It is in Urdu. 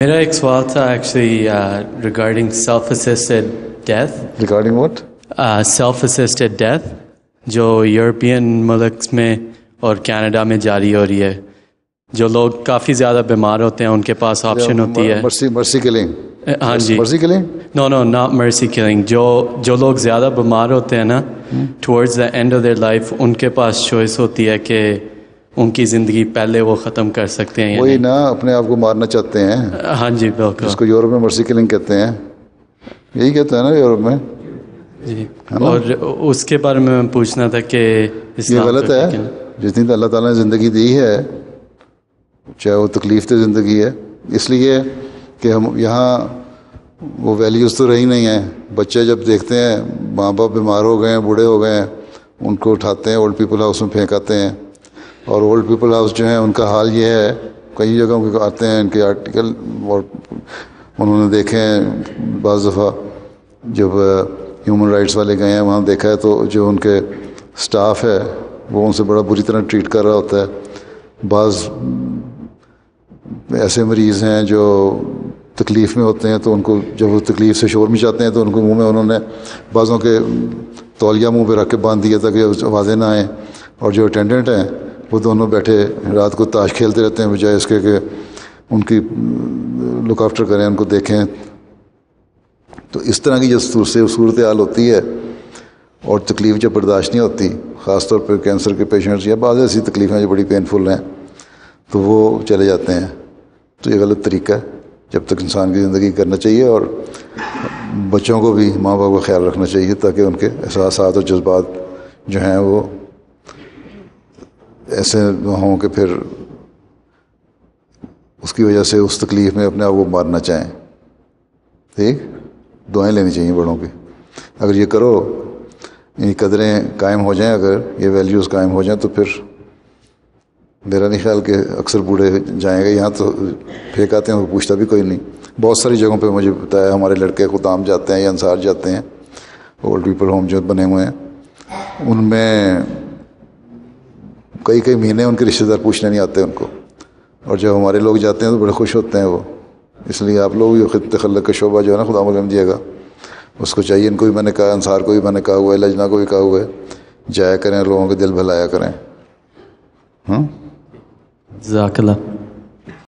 میرا ایک سوال تھا actually regarding self assisted death. Regarding what? Self assisted death جو یورپین ملک میں اور کینیڈا میں جاری ہو رہی ہے. جو لوگ کافی زیادہ بیمار ہوتے ہیں ان کے پاس آپشن ہوتی ہے مرسی کلنگ. ہاں جی. Mercy killing? No not mercy killing. جو لوگ زیادہ بیمار ہوتے ہیں نا towards the end of their life ان کے پاس چوائس ہوتی ہے کہ ان کی زندگی پہلے وہ ختم کر سکتے ہیں. وہی نا اپنے آپ کو مارنا چاہتے ہیں. ہاں جی بالکل. اس کو یورپ میں مرسی کلنگ کہتے ہیں. یہی کہتے ہیں نا یورپ میں. جی. اور اس کے بارے میں پوچھنا تھا کہ یہ غلط ہے. جتنی تو اللہ تعالیٰ نے زندگی دی ہے چاہے وہ تکلیف دہ زندگی ہے اس لیے کہ ہم یہاں وہ ویلیوز تو رہی نہیں ہیں. بچے جب دیکھتے ہیں ماں باپ بیمار ہو گئے ہیں بوڑھے ہو گئے ہیں ان کو اٹھاتے ہیں اولڈ پیپل ہاؤس میں پھینک آتے ہیں. اور اولڈ پیپل ہاؤس جو ہیں ان کا حال یہ ہے کئی جگہوں کے آتے ہیں ان کے آرٹیکل اور انہوں نے دیکھے ہیں بعض دفعہ جب ہیومن رائٹس والے گئے ہیں وہاں دیکھا ہے تو جو ان کے سٹاف ہے وہ ان سے بڑا بری طرح ٹریٹ کر رہا ہوتا ہے. بعض ایسے مریض ہیں جو تکلیف میں ہوتے ہیں تو ان کو جب وہ تکلیف سے شور مچاتے ہیں تو ان کو منہ میں انہوں نے بعضوں کے تولیہ منہ پہ رکھ کے باندھ دیا تاکہ آوازیں نہ آئیں. اور جو اٹینڈنٹ ہیں وہ دونوں بیٹھے رات کو تاش کھیلتے رہتے ہیں بجائے اس کے کہ ان کی لک آفٹر کریں ان کو دیکھیں. تو اس طرح کی جو صورت حال ہوتی ہے اور تکلیف جب برداشت نہیں ہوتی خاص طور پہ کینسر کے پیشنٹس یا بعض ایسی تکلیفیں جو بڑی پینفل ہیں تو وہ چلے جاتے ہیں. تو یہ غلط طریقہ ہے. جب تک انسان کی زندگی کرنا چاہیے اور بچوں کو بھی ماں باپ کا خیال رکھنا چاہیے تاکہ ان کے احساسات اور جذبات جو ہیں وہ ایسے نہ ہوں کہ پھر اس کی وجہ سے اس تکلیف میں اپنے آپ کو مارنا چاہیں. ٹھیک. دعائیں لینی چاہیے بڑوں کی. اگر یہ کرو یہ قدریں قائم ہو جائیں اگر یہ ویلیوز قائم ہو جائیں تو پھر میرا نہیں خیال کہ اکثر بوڑھے جائیں گے. یہاں تو پھینک آتے ہیں وہ پوچھتا بھی کوئی نہیں. بہت ساری جگہوں پہ مجھے بتایا ہمارے لڑکے خدام جاتے ہیں یا انصار جاتے ہیں اولڈ پیپل ہوم جو بنے ہوئے ہیں ان میں کئی مہینے ان کے رشتہ دار پوچھنے نہیں آتے ان کو. اور جب ہمارے لوگ جاتے ہیں تو بڑے خوش ہوتے ہیں وہ. اس لیے آپ لوگ یہ خدمت خلق کا شعبہ جو ہے نا خدا علم دیے گا اس کو چاہیے. ان کو بھی میں نے کہا انصار کو بھی میں نے کہا ہوا ہے لجنا کو بھی کہا ہوا ہے جایا کریں لوگوں کے دل بھلایا کریں. جزاک اللہ.